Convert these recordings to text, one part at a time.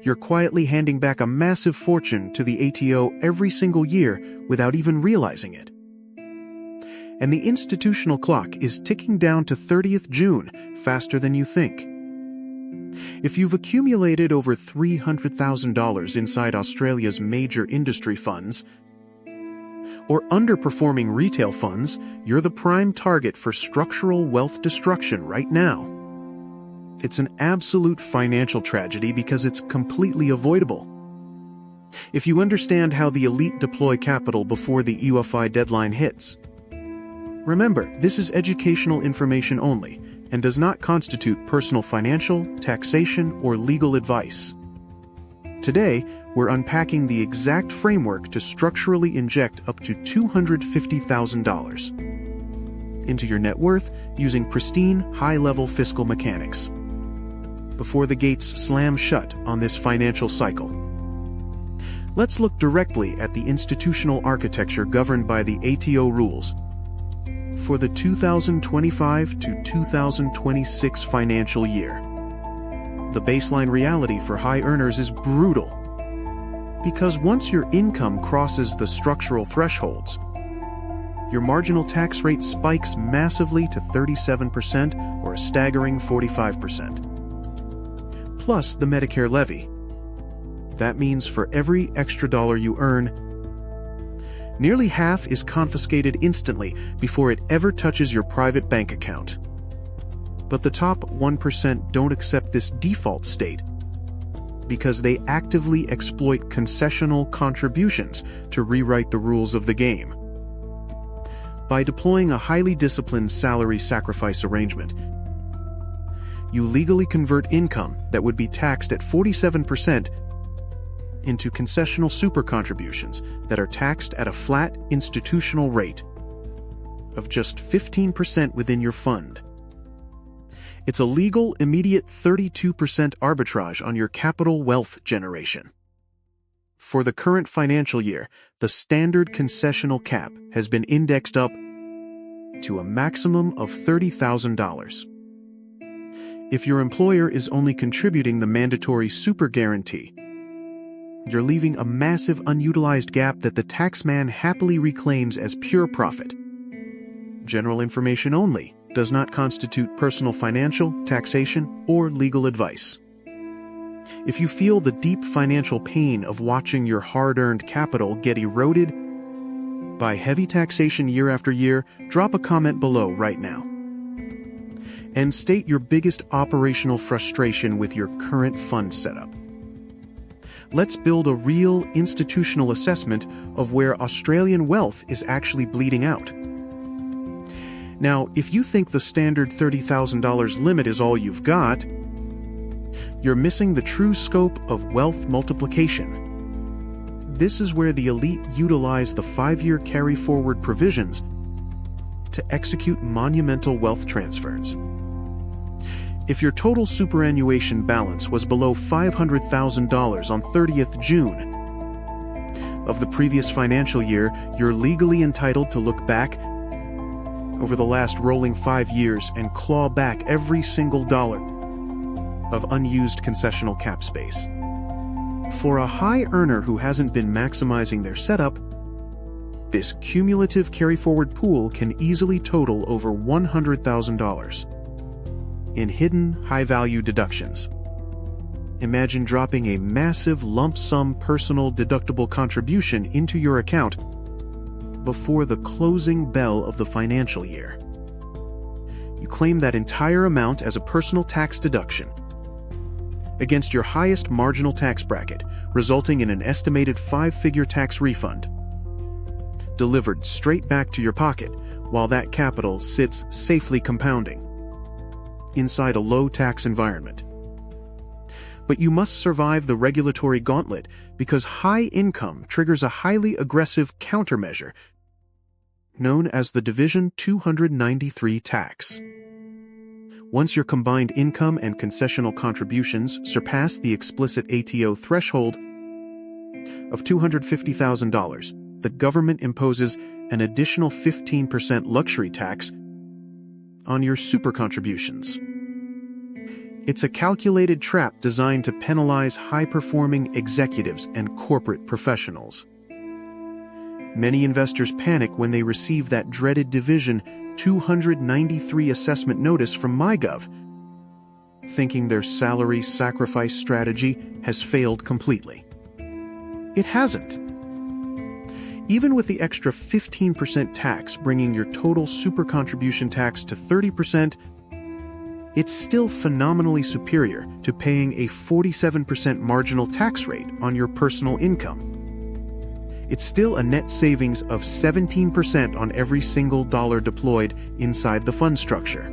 you're quietly handing back a massive fortune to the ATO every single year without even realizing it. And the institutional clock is ticking down to 30th June faster than you think. If you've accumulated over $300,000 inside Australia's major industry funds, or underperforming retail funds, you're the prime target for structural wealth destruction right now. It's an absolute financial tragedy because it's completely avoidable. If you understand how the elite deploy capital before the EUFI deadline hits. Remember, this is educational information only and does not constitute personal financial, taxation, or legal advice. Today, we're unpacking the exact framework to structurally inject up to $250,000 into your net worth using pristine, high-level fiscal mechanics before the gates slam shut on this financial cycle. Let's look directly at the institutional architecture governed by the ATO rules for the 2025 to 2026 financial year. The baseline reality for high earners is brutal, because once your income crosses the structural thresholds, your marginal tax rate spikes massively to 37% or a staggering 45%. Plus the Medicare levy. That means for every extra dollar you earn, nearly half is confiscated instantly before it ever touches your private bank account. But the top 1% don't accept this default state because they actively exploit concessional contributions to rewrite the rules of the game. By deploying a highly disciplined salary sacrifice arrangement, you legally convert income that would be taxed at 47% into concessional super contributions that are taxed at a flat institutional rate of just 15% within your fund. It's a legal, immediate 32% arbitrage on your capital wealth generation. For the current financial year, the standard concessional cap has been indexed up to a maximum of $30,000. If your employer is only contributing the mandatory super guarantee, you're leaving a massive unutilized gap that the taxman happily reclaims as pure profit. General information only does not constitute personal financial, taxation, or legal advice. If you feel the deep financial pain of watching your hard-earned capital get eroded by heavy taxation year after year, drop a comment below right now. And state your biggest operational frustration with your current fund setup. Let's build a real institutional assessment of where Australian wealth is actually bleeding out. Now, if you think the standard $30,000 limit is all you've got, you're missing the true scope of wealth multiplication. This is where the elite utilize the 5-year carry-forward provisions to execute monumental wealth transfers. If your total superannuation balance was below $500,000 on 30th June of the previous financial year, you're legally entitled to look back over the last rolling 5 years and claw back every single dollar of unused concessional cap space. For a high earner who hasn't been maximizing their setup, this cumulative carry-forward pool can easily total over $100,000 in hidden high-value deductions. Imagine dropping a massive lump sum personal deductible contribution into your account before the closing bell of the financial year. You claim that entire amount as a personal tax deduction against your highest marginal tax bracket, resulting in an estimated 5-figure tax refund delivered straight back to your pocket while that capital sits safely compounding inside a low-tax environment. But you must survive the regulatory gauntlet because high income triggers a highly aggressive countermeasure known as the Division 293 tax. Once your combined income and concessional contributions surpass the explicit ATO threshold of $250,000, the government imposes an additional 15% luxury tax on your super contributions. It's a calculated trap designed to penalize high-performing executives and corporate professionals. Many investors panic when they receive that dreaded Division 293 assessment notice from MyGov, thinking their salary sacrifice strategy has failed completely. It hasn't. Even with the extra 15% tax bringing your total super contribution tax to 30%, it's still phenomenally superior to paying a 47% marginal tax rate on your personal income. It's still a net savings of 17% on every single dollar deployed inside the fund structure.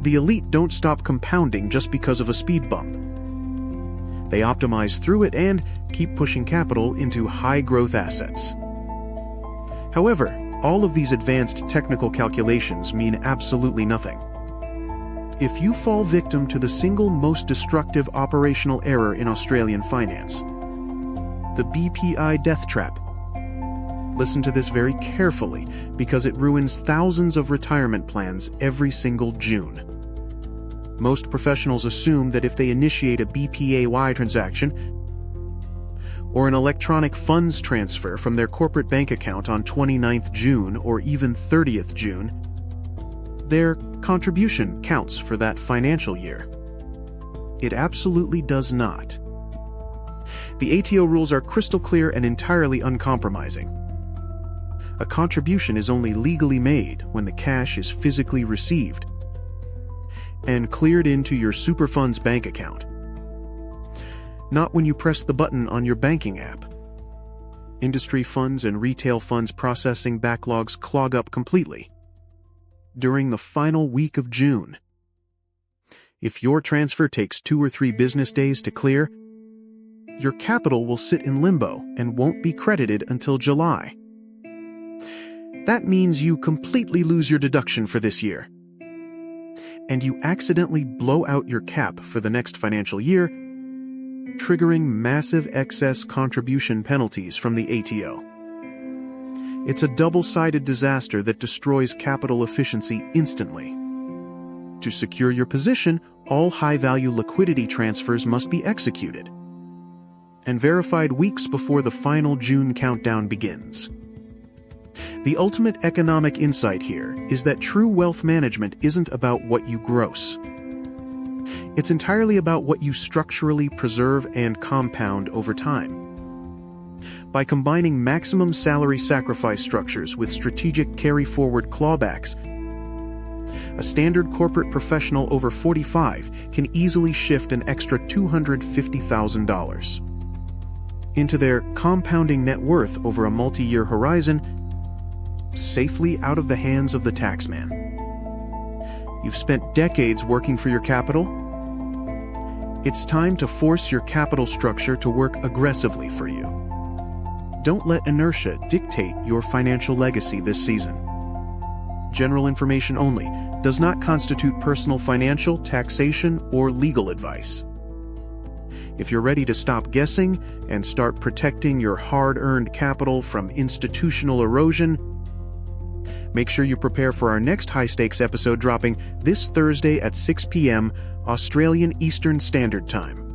The elite don't stop compounding just because of a speed bump. They optimize through it and keep pushing capital into high-growth assets. However, all of these advanced technical calculations mean absolutely nothing. If you fall victim to the single most destructive operational error in Australian finance, the BPAY Death Trap, listen to this very carefully because it ruins thousands of retirement plans every single June. Most professionals assume that if they initiate a BPAY transaction or an electronic funds transfer from their corporate bank account on 29th June or even 30th June, their contribution counts for that financial year. It absolutely does not. The ATO rules are crystal clear and entirely uncompromising. A contribution is only legally made when the cash is physically received and cleared into your Superfunds bank account, not when you press the button on your banking app. Industry funds and retail funds processing backlogs clog up completely during the final week of June. If your transfer takes 2 or 3 business days to clear, your capital will sit in limbo and won't be credited until July. That means you completely lose your deduction for this year, and you accidentally blow out your cap for the next financial year, triggering massive excess contribution penalties from the ATO. It's a double-sided disaster that destroys capital efficiency instantly. To secure your position, all high-value liquidity transfers must be executed and verified weeks before the final June countdown begins. The ultimate economic insight here is that true wealth management isn't about what you gross. It's entirely about what you structurally preserve and compound over time. By combining maximum salary sacrifice structures with strategic carry-forward clawbacks, a standard corporate professional over 45 can easily shift an extra $250,000 into their compounding net worth over a multi-year horizon, safely out of the hands of the taxman. You've spent decades working for your capital. It's time to force your capital structure to work aggressively for you. Don't let inertia dictate your financial legacy this season. General information only, does not constitute personal financial, taxation, or legal advice. If you're ready to stop guessing and start protecting your hard-earned capital from institutional erosion, make sure you prepare for our next high-stakes episode dropping this Thursday at 6 p.m. Australian Eastern Standard Time.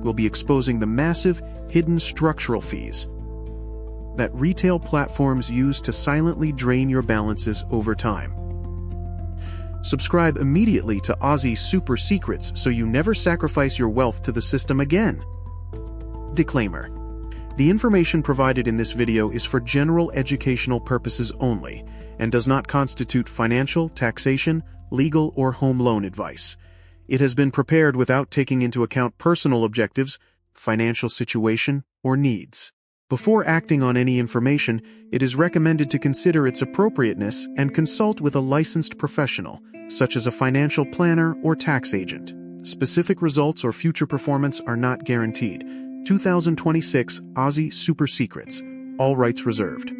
We'll be exposing the massive, hidden structural fees that retail platforms use to silently drain your balances over time. Subscribe immediately to Aussie Super Secrets so you never sacrifice your wealth to the system again. Disclaimer: the information provided in this video is for general educational purposes only and does not constitute financial, taxation, legal, or home loan advice. It has been prepared without taking into account personal objectives, financial situation, or needs. Before acting on any information, it is recommended to consider its appropriateness and consult with a licensed professional, such as a financial planner or tax agent. Specific results or future performance are not guaranteed. 2026 Aussie Super Secrets. All rights reserved.